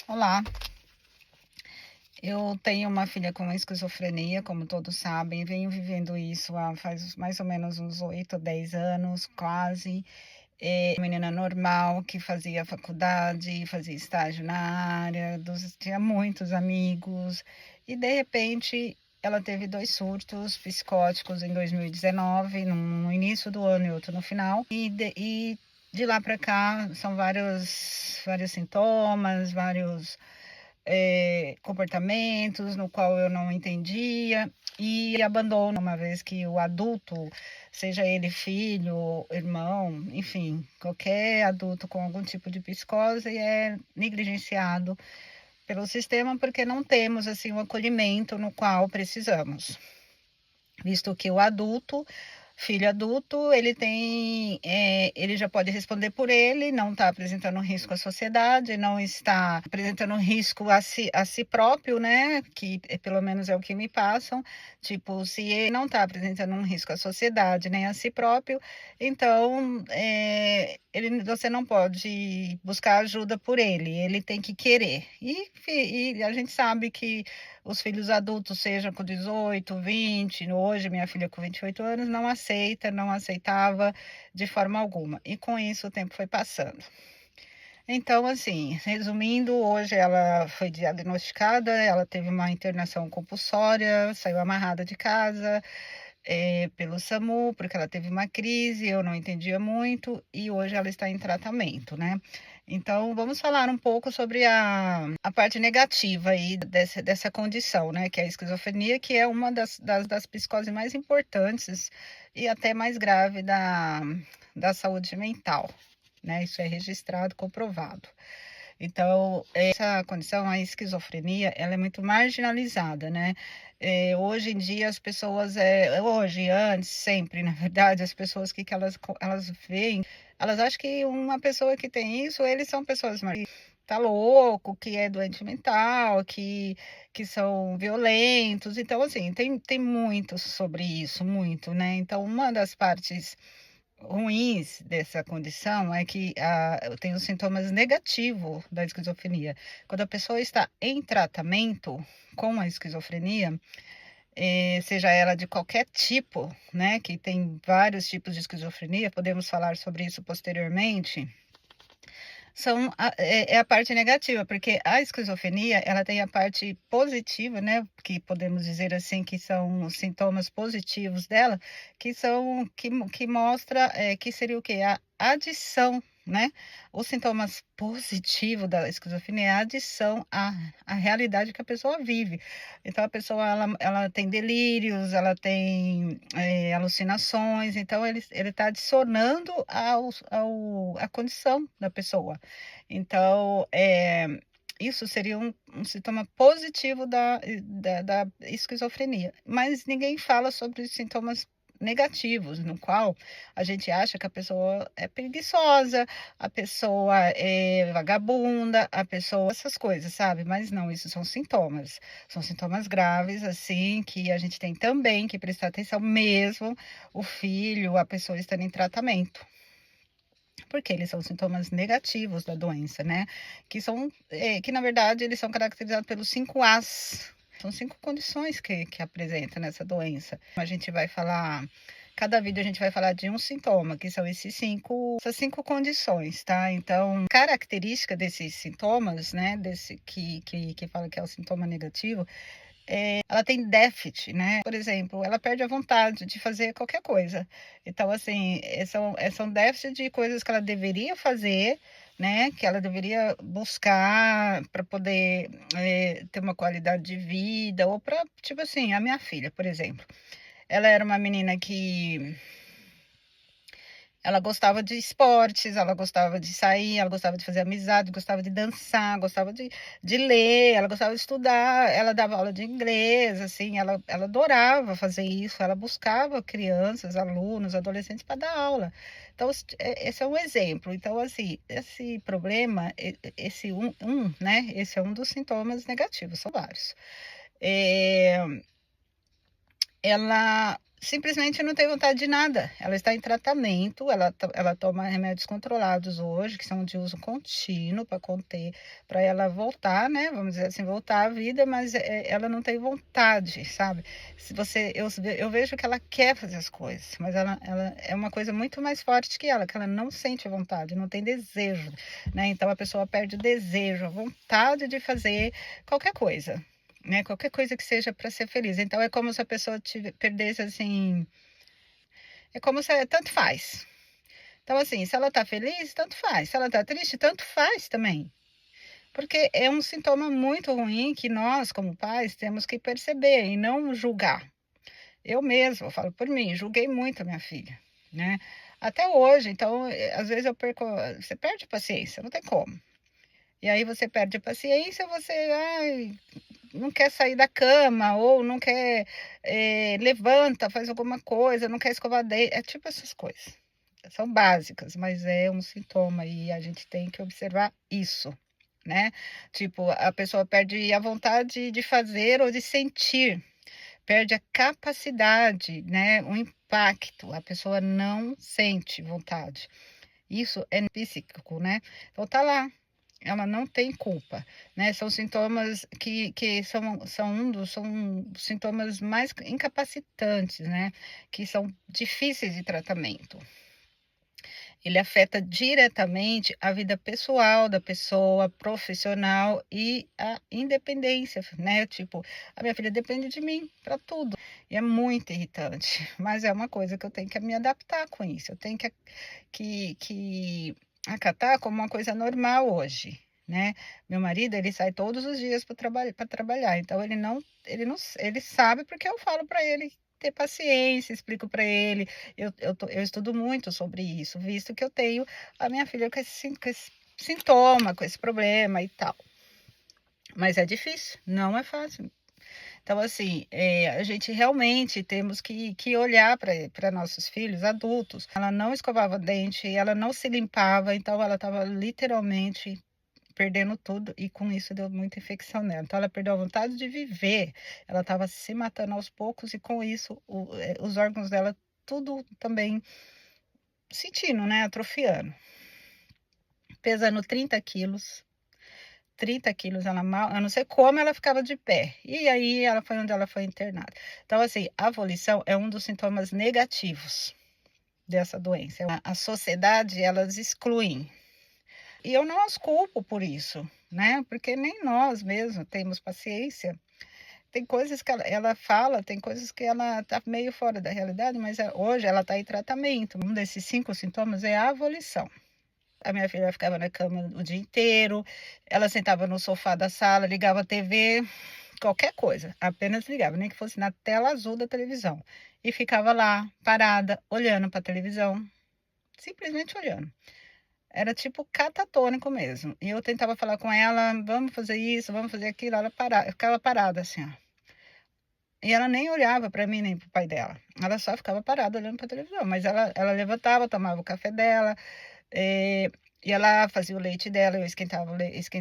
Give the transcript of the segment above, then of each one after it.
Olá, eu tenho uma filha com esquizofrenia, como todos sabem, venho vivendo isso há faz mais ou menos uns 8, 10 anos, quase. Uma menina normal que fazia faculdade, fazia estágio na área, tinha muitos amigos, e de repente ela teve 2 surtos psicóticos em 2019, no início do ano e outro no final, e de lá para cá são vários sintomas, vários comportamentos no qual eu não entendia e abandono, uma vez que o adulto, seja ele filho, irmão, enfim, qualquer adulto com algum tipo de psicose é negligenciado pelo sistema porque não temos assim um acolhimento no qual precisamos, visto que o adulto, filho adulto, ele já pode responder por ele, não está apresentando risco à sociedade, não está apresentando risco a si próprio, né? Que pelo menos é o que me passam. Tipo, se ele não está apresentando um risco à sociedade nem a si próprio, então você não pode buscar ajuda por ele tem que querer. E a gente sabe que os filhos adultos, sejam com 18, 20, hoje minha filha com 28 anos, não aceitava de forma alguma. E com isso o tempo foi passando. Então, assim, resumindo, hoje ela foi diagnosticada, ela teve uma internação compulsória, saiu amarrada de casa, pelo SAMU, porque ela teve uma crise, eu não entendia muito, e hoje ela está em tratamento, né? Então, vamos falar um pouco sobre a parte negativa aí dessa condição, né? Que é a esquizofrenia, que é uma das psicoses mais importantes e até mais grave da saúde mental, né? Isso é registrado, comprovado. Então, essa condição, a esquizofrenia, ela é muito marginalizada, né? Hoje em dia, as pessoas, hoje, antes, sempre, na verdade, as pessoas que elas veem, elas acham que uma pessoa que tem isso, eles são pessoas mais tá louco, que é doente mental, que são violentos. Então, assim, tem muito sobre isso, muito, né? Então, uma das partes ruins dessa condição é que eu tenho sintomas negativos da esquizofrenia. Quando a pessoa está em tratamento com a esquizofrenia, seja ela de qualquer tipo, né, que tem vários tipos de esquizofrenia, podemos falar sobre isso posteriormente, é a parte negativa, porque a esquizofrenia, ela tem a parte positiva, né, que podemos dizer assim, que são os sintomas positivos dela, que mostra, que seria o quê? A adição, né? Os sintomas positivos da esquizofrenia é a adição à realidade que a pessoa vive. Então, a pessoa, ela tem delírios, ela tem alucinações, então ele está adicionando a condição da pessoa. Então, isso seria um sintoma positivo da esquizofrenia, mas ninguém fala sobre os sintomas negativos, no qual a gente acha que a pessoa é preguiçosa, a pessoa é vagabunda, a pessoa, essas coisas, sabe? Mas não, isso são sintomas graves, assim, que a gente tem também que prestar atenção mesmo, o filho, a pessoa estando em tratamento, porque eles são sintomas negativos da doença, né? Que na verdade eles são caracterizados pelos 5 As. São 5 condições que apresenta nessa doença. A gente vai falar, cada vídeo a gente vai falar de um sintoma, que são essas 5 condições, tá? Então, característica desses sintomas, né? Que fala que é o sintoma negativo, ela tem déficit, né? Por exemplo, ela perde a vontade de fazer qualquer coisa. Então, assim, são déficit de coisas que ela deveria fazer, né? Que ela deveria buscar para poder ter uma qualidade de vida, ou para, tipo assim, a minha filha, por exemplo. Ela era uma menina que ela gostava de esportes, ela gostava de sair, ela gostava de fazer amizade, gostava de dançar, gostava de ler, ela gostava de estudar, ela dava aula de inglês, assim, ela adorava fazer isso, ela buscava crianças, alunos, adolescentes para dar aula. Então, esse é um exemplo. Então, assim, esse problema, né, esse é um dos sintomas negativos, são vários. Ela simplesmente não tem vontade de nada. Ela está em tratamento, ela toma remédios controlados hoje, que são de uso contínuo para conter, para ela voltar, né? Vamos dizer assim, voltar à vida, mas ela não tem vontade, sabe? Se você, eu vejo que ela quer fazer as coisas, mas ela é uma coisa muito mais forte que ela não sente vontade, não tem desejo, né? Então a pessoa perde o desejo, a vontade de fazer qualquer coisa, né? Qualquer coisa que seja para ser feliz. Então é como se a pessoa perdesse assim, é como se tanto faz. Então assim, se ela tá feliz, tanto faz. Se ela tá triste, tanto faz também. Porque é um sintoma muito ruim que nós, como pais, temos que perceber e não julgar. Eu mesma, eu falo por mim, julguei muito a minha filha, né? Até hoje, então, às vezes você perde a paciência, não tem como. E aí você perde a paciência, você, ai, não quer sair da cama, ou não quer, levanta, faz alguma coisa, não quer escovar dente, é tipo essas coisas. São básicas, mas é um sintoma e a gente tem que observar isso, né? Tipo, a pessoa perde a vontade de fazer ou de sentir, perde a capacidade, né? O impacto, a pessoa não sente vontade. Isso é psíquico, né? Então tá lá, ela não tem culpa, né? São sintomas que são sintomas mais incapacitantes, né? Que são difíceis de tratamento. Ele afeta diretamente a vida pessoal da pessoa, profissional e a independência, né? Tipo, a minha filha depende de mim para tudo. E é muito irritante, mas é uma coisa que eu tenho que me adaptar com isso. Eu tenho que acatar como uma coisa normal hoje, né? Meu marido, ele sai todos os dias para trabalhar, então ele sabe porque eu falo para ele ter paciência, explico para ele, eu estudo muito sobre isso, visto que eu tenho a minha filha com esse sintoma, com esse problema e tal. Mas é difícil, não é fácil. Então, assim, a gente realmente temos que olhar para nossos filhos adultos. Ela não escovava dente, ela não se limpava, então ela estava literalmente perdendo tudo e com isso deu muita infecção nela. Então ela perdeu a vontade de viver, ela estava se matando aos poucos e com isso os órgãos dela tudo também sentindo, né, atrofiando. Pesando 30 quilos, 30 quilos, ela mal, eu não sei como ela ficava de pé. E aí ela foi onde ela foi internada. Então, assim, a volição é um dos sintomas negativos dessa doença. A sociedade, elas excluem. E eu não as culpo por isso, né? Porque nem nós mesmos temos paciência. Tem coisas que ela fala, tem coisas que ela tá meio fora da realidade, mas hoje ela está em tratamento. Um desses 5 sintomas é a volição. A minha filha ficava na cama o dia inteiro, ela sentava no sofá da sala, ligava a TV, qualquer coisa, apenas ligava, nem que fosse na tela azul da televisão. E ficava lá, parada, olhando para a televisão, simplesmente olhando. Era tipo catatônico mesmo. E eu tentava falar com ela, vamos fazer isso, vamos fazer aquilo, ela ficava parada assim, ó. E ela nem olhava para mim nem para o pai dela. Ela só ficava parada olhando para a televisão. Mas ela levantava, tomava o café dela, ia lá, fazia o leite dela, eu esquentava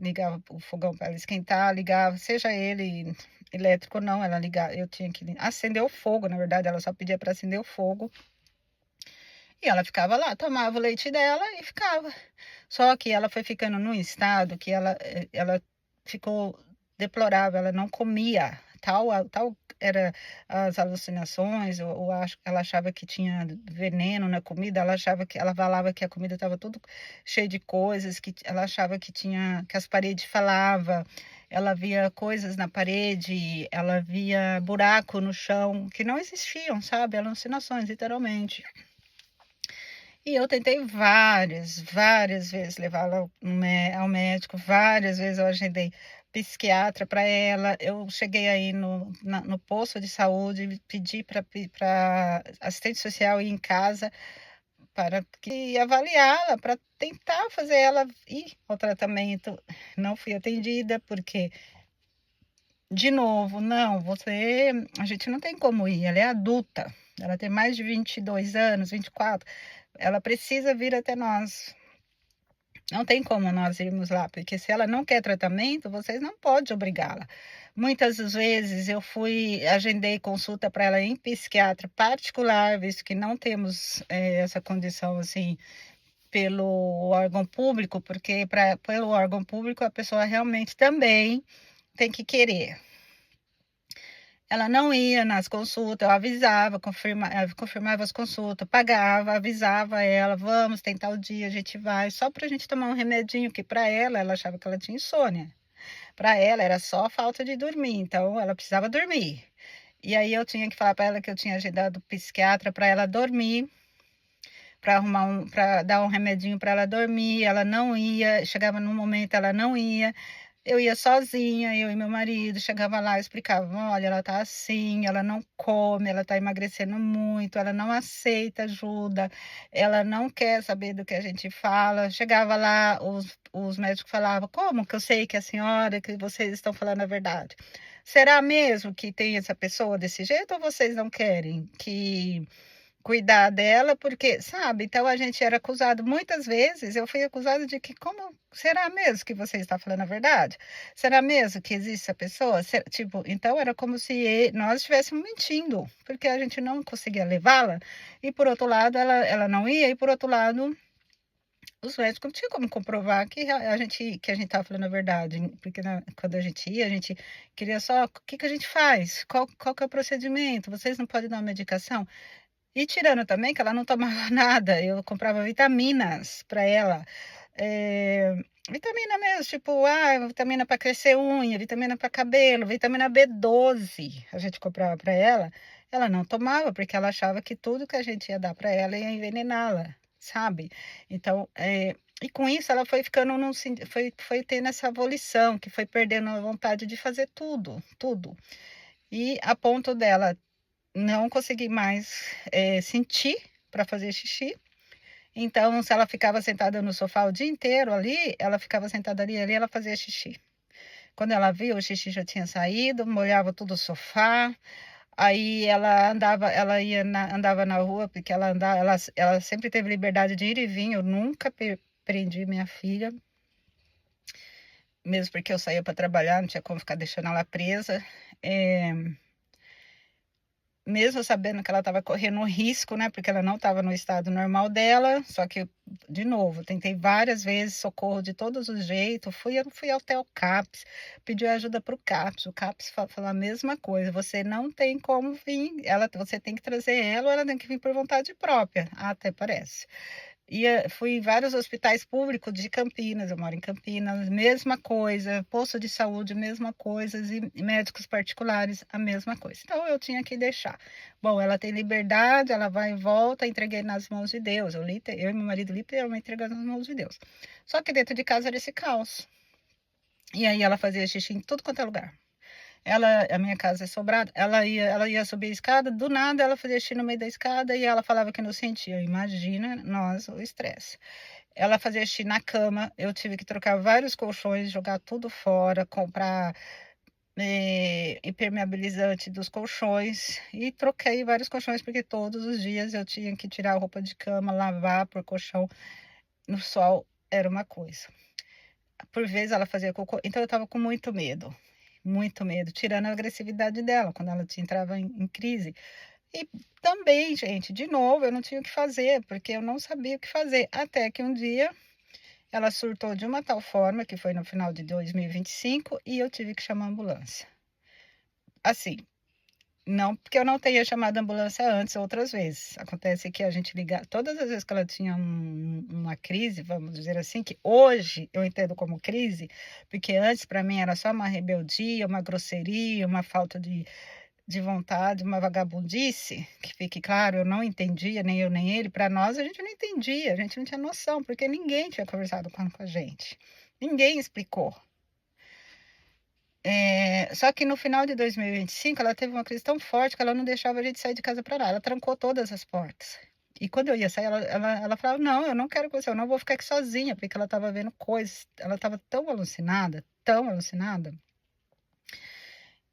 ligava o fogão para ela esquentar, ligava, seja ele elétrico ou não, ela ligava, eu tinha que acender o fogo, na verdade, ela só pedia para acender o fogo. E ela ficava lá, tomava o leite dela e ficava. Só que ela foi ficando num estado que ela ficou deplorável, ela não comia, tal era as alucinações, ela achava que tinha veneno na comida, ela falava que a comida estava tudo cheia de coisas, que ela achava que as paredes falavam, ela via coisas na parede, ela via buraco no chão que não existiam, sabe? Alucinações, literalmente. E eu tentei várias vezes levá-la ao médico, várias vezes eu agendei psiquiatra para ela. Eu cheguei aí no posto de saúde, pedi para assistente social ir em casa para que avaliá-la, para tentar fazer ela ir ao tratamento. Não fui atendida, porque, de novo, não, a gente não tem como ir, ela é adulta, ela tem mais de 22 anos, 24, ela precisa vir até nós. Não tem como nós irmos lá, porque se ela não quer tratamento, vocês não podem obrigá-la. Muitas das vezes eu agendei consulta para ela em psiquiatra particular, visto que não temos essa condição assim pelo órgão público, porque pelo órgão público a pessoa realmente também tem que querer. Ela não ia nas consultas, eu avisava, confirmava as consultas, pagava, avisava ela, vamos tentar o dia, a gente vai, só para a gente tomar um remedinho, que para ela achava que ela tinha insônia. Para ela era só falta de dormir, então ela precisava dormir. E aí eu tinha que falar para ela que eu tinha agendado psiquiatra para ela dormir, para dar um remedinho para ela dormir. Ela não ia, chegava num momento ela não ia. Eu ia sozinha, eu e meu marido, chegava lá, explicava, olha, ela tá assim, ela não come, ela tá emagrecendo muito, ela não aceita ajuda, ela não quer saber do que a gente fala. Chegava lá, os médicos falavam, como que eu sei que a senhora, que vocês estão falando a verdade? Será mesmo que tem essa pessoa desse jeito ou vocês não querem que cuidar dela, porque, sabe, então a gente era acusado muitas vezes, eu fui acusada de que como será mesmo que você está falando a verdade? Será mesmo que existe essa pessoa? Tipo, então era como se nós estivéssemos mentindo, porque a gente não conseguia levá-la, e por outro lado ela não ia, e por outro lado os médicos não tinham como comprovar que a gente estava falando a verdade, porque quando a gente ia, a gente queria só, o que que a gente faz? Qual que é o procedimento? Vocês não podem dar uma medicação? E tirando também que ela não tomava nada, eu comprava vitaminas para ela, vitamina mesmo, tipo, vitamina para crescer unha, vitamina para cabelo, vitamina B12, a gente comprava para ela não tomava, porque ela achava que tudo que a gente ia dar para ela ia envenená-la, sabe. Então, e com isso ela foi ficando foi tendo essa volição, que foi perdendo a vontade de fazer tudo, tudo. E a ponto dela não consegui mais, sentir para fazer xixi, então se ela ficava sentada no sofá o dia inteiro ali, ela ficava sentada ali ela fazia xixi. Quando ela viu, o xixi já tinha saído, molhava todo o sofá, aí andava na rua, porque ela sempre teve liberdade de ir e vir, eu nunca prendi minha filha, mesmo porque eu saía para trabalhar, não tinha como ficar deixando ela presa, mesmo sabendo que ela estava correndo um risco, né, porque ela não estava no estado normal dela, só que, de novo, tentei várias vezes socorro de todos os jeitos, fui até o CAPS, pedi ajuda para o CAPS falou a mesma coisa, você não tem como vir, você tem que trazer ela ou ela tem que vir por vontade própria, até parece. Fui em vários hospitais públicos de Campinas, eu moro em Campinas, mesma coisa, posto de saúde, mesma coisa, e médicos particulares, a mesma coisa. Então eu tinha que deixar. Bom, ela tem liberdade, ela vai e volta, entreguei nas mãos de Deus. Eu e meu marido literalmente entregamos nas mãos de Deus. Só que dentro de casa era esse caos. E aí ela fazia xixi em tudo quanto é lugar. A minha casa é sobrada, ela ia subir a escada, do nada ela fazia xixi no meio da escada e ela falava que não sentia. Imagina nós o estresse. Ela fazia xixi na cama, eu tive que trocar vários colchões, jogar tudo fora, comprar impermeabilizante dos colchões e troquei vários colchões porque todos os dias eu tinha que tirar a roupa de cama, lavar por colchão no sol, era uma coisa. Por vezes ela fazia cocô, então eu estava com muito medo, tirando a agressividade dela quando ela entrava em crise. E também, gente, de novo, eu não tinha o que fazer, porque eu não sabia o que fazer, até que um dia ela surtou de uma tal forma, que foi no final de 2025, e eu tive que chamar a ambulância. Assim, não porque eu não tenha chamado a ambulância antes, outras vezes. Acontece que a gente liga todas as vezes que ela tinha uma crise, vamos dizer assim, que hoje eu entendo como crise, porque antes para mim era só uma rebeldia, uma grosseria, uma falta de vontade, uma vagabundice, que fique claro, eu não entendia, nem eu nem ele, para nós a gente não entendia, a gente não tinha noção, porque ninguém tinha conversado com a gente, ninguém explicou. Só que no final de 2025 ela teve uma crise tão forte que ela não deixava a gente sair de casa para nada, ela trancou todas as portas. E quando eu ia sair, ela falava: "Não, eu não quero com você, eu não vou ficar aqui sozinha", porque ela estava vendo coisas, ela estava tão alucinada,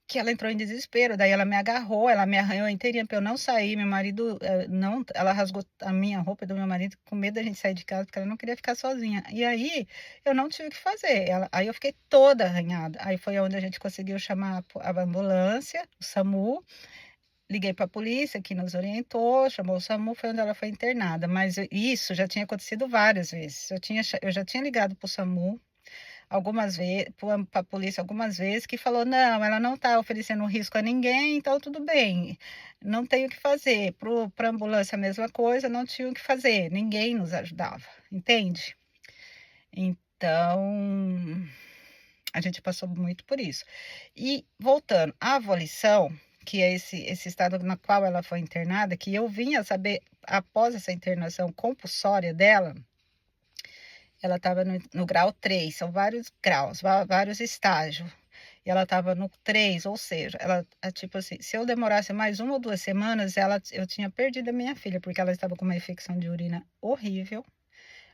que ela entrou em desespero, daí ela me agarrou, ela me arranhou inteirinha para eu não sair, meu marido, não, ela rasgou a minha roupa do meu marido com medo da gente sair de casa, porque ela não queria ficar sozinha, e aí eu não tive o que fazer, aí eu fiquei toda arranhada, aí foi onde a gente conseguiu chamar a ambulância, o SAMU, liguei para a polícia que nos orientou, chamou o SAMU, foi onde ela foi internada, mas isso já tinha acontecido várias vezes, eu já tinha ligado para o SAMU, algumas vezes, para a polícia algumas vezes, que falou, não, ela não está oferecendo risco a ninguém, então tudo bem, não tem o que fazer. Para a ambulância a mesma coisa, não tinha o que fazer, ninguém nos ajudava, entende? Então, a gente passou muito por isso. E voltando, a avolição, que é esse estado na qual ela foi internada, que eu vinha saber após essa internação compulsória dela, ela estava no grau 3, são vários graus, vários estágios. E ela estava no 3, ou seja, ela, tipo assim, se eu demorasse mais 1 ou 2 semanas, eu tinha perdido a minha filha, porque ela estava com uma infecção de urina horrível,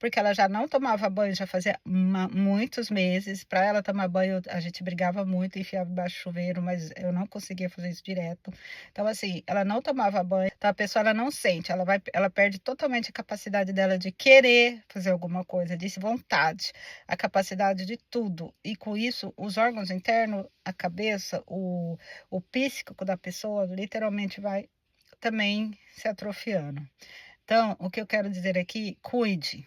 porque ela já não tomava banho, já fazia muitos meses. Para ela tomar banho, a gente brigava muito, enfiava embaixo do chuveiro, mas eu não conseguia fazer isso direto. Então, assim, ela não tomava banho, então a pessoa ela não sente, ela perde totalmente a capacidade dela de querer fazer alguma coisa, de vontade, a capacidade de tudo. E com isso, os órgãos internos, a cabeça, o psíquico da pessoa, literalmente vai também se atrofiando. Então, o que eu quero dizer aqui, cuide.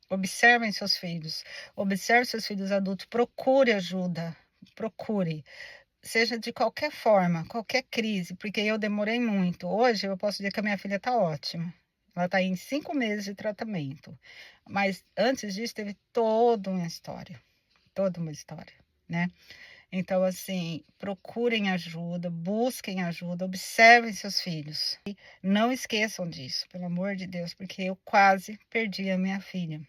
Observem seus filhos, observe seus filhos adultos, procure ajuda, procure, seja de qualquer forma, qualquer crise, porque eu demorei muito. Hoje eu posso dizer que a minha filha está ótima, ela está em 5 meses de tratamento, mas antes disso teve toda uma história, né? Então, assim, procurem ajuda, busquem ajuda, observem seus filhos. E não esqueçam disso, pelo amor de Deus, porque eu quase perdi a minha filha.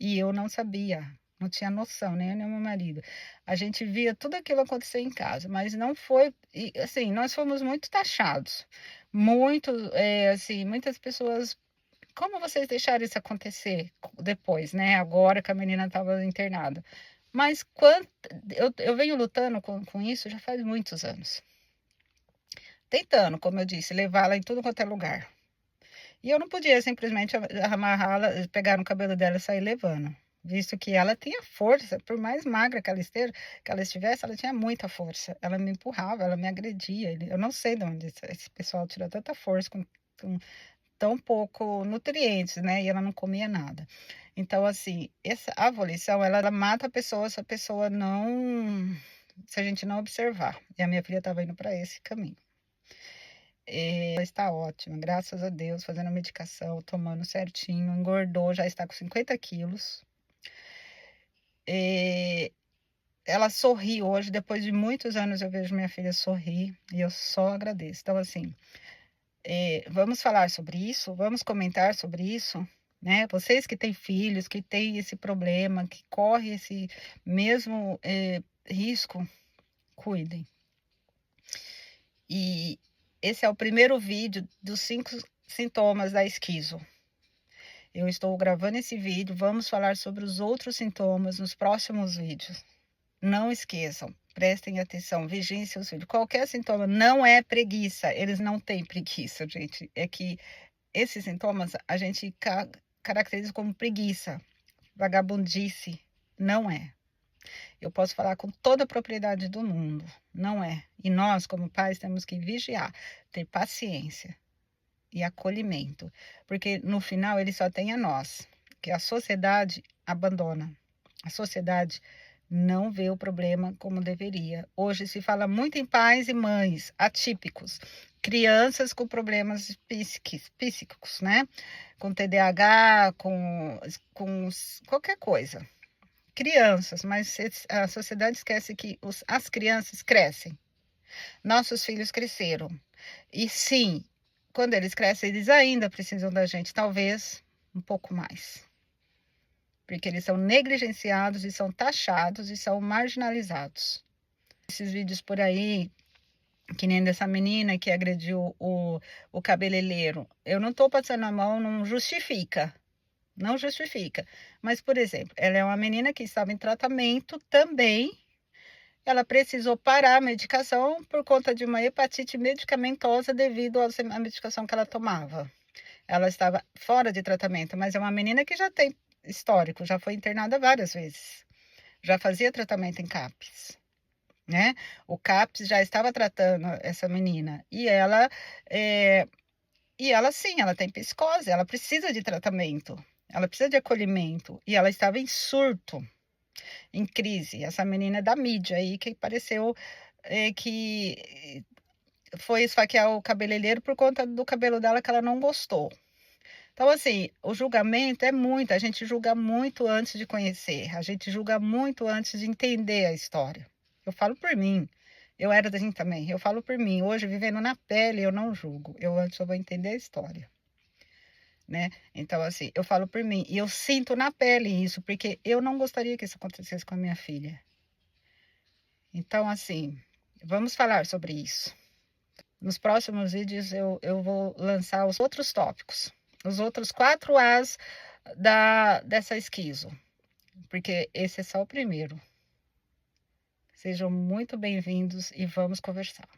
E eu não sabia, não tinha noção, nem eu nem meu marido. A gente via tudo aquilo acontecer em casa, mas não foi, e, assim, nós fomos muito taxados, muito, assim, muitas pessoas, como vocês deixaram isso acontecer depois, né? Agora que a menina estava internada. Mas eu venho lutando com isso já faz muitos anos. Tentando, como eu disse, levá-la em tudo quanto é lugar. E eu não podia simplesmente amarrá-la, pegar no cabelo dela e sair levando, visto que ela tinha força, por mais magra que ela estivesse, ela tinha muita força. Ela me empurrava, ela me agredia. Eu não sei de onde esse pessoal tirou tanta força com tão pouco nutrientes, né? E ela não comia nada. Então, assim, essa avolição, ela mata a pessoa se a pessoa não, se a gente não observar. E a minha filha estava indo para esse caminho. Ela está ótima, graças a Deus, fazendo a medicação, tomando certinho, engordou, já está com 50 quilos. Ela sorri hoje, depois de muitos anos eu vejo minha filha sorrir e eu só agradeço. Então, assim, vamos falar sobre isso, vamos comentar sobre isso, né? Vocês que têm filhos, que têm esse problema, que correm esse mesmo risco, cuidem. E esse é o primeiro vídeo dos 5 sintomas da esquizo. Eu estou gravando esse vídeo, vamos falar sobre os outros sintomas nos próximos vídeos. Não esqueçam, prestem atenção, vigiem seus filhos. Qualquer sintoma não é preguiça, eles não têm preguiça, gente. É que esses sintomas a gente caracteriza como preguiça, vagabundice, não é. Eu posso falar com toda a propriedade do mundo, não é. E nós, como pais, temos que vigiar, ter paciência e acolhimento, porque no final ele só tem a nós, que a sociedade abandona. A sociedade não vê o problema como deveria. Hoje se fala muito em pais e mães atípicos, crianças com problemas psíquicos, né? Com TDAH, com qualquer coisa. Crianças, mas a sociedade esquece que as crianças crescem. Nossos filhos cresceram. E sim, quando eles crescem, eles ainda precisam da gente, talvez um pouco mais. Porque eles são negligenciados e são taxados e são marginalizados. Esses vídeos por aí, que nem dessa menina que agrediu o cabeleireiro, eu não estou passando a mão, não justifica. Não justifica. Mas, por exemplo, ela é uma menina que estava em tratamento também ela precisou parar a medicação por conta de uma hepatite medicamentosa devido à medicação que ela tomava. Ela estava fora de tratamento, mas é uma menina que já tem histórico, já foi internada várias vezes, já fazia tratamento em CAPS, né? O CAPS já estava tratando essa menina e ela sim, ela tem psicose, ela precisa de tratamento, ela precisa de acolhimento e ela estava em surto, em crise. Essa menina é da mídia aí que apareceu que foi esfaquear o cabeleireiro por conta do cabelo dela que ela não gostou. Então, assim, o julgamento é muito, a gente julga muito antes de conhecer, a gente julga muito antes de entender a história. Eu falo por mim, eu era assim também, eu falo por mim, hoje vivendo na pele eu não julgo, eu vou entender a história, né? Então, assim, eu falo por mim, e eu sinto na pele isso, porque eu não gostaria que isso acontecesse com a minha filha. Então, assim, vamos falar sobre isso. Nos próximos vídeos eu vou lançar os outros tópicos, os outros 4 As dessa esquizo, porque esse é só o primeiro. Sejam muito bem-vindos e vamos conversar.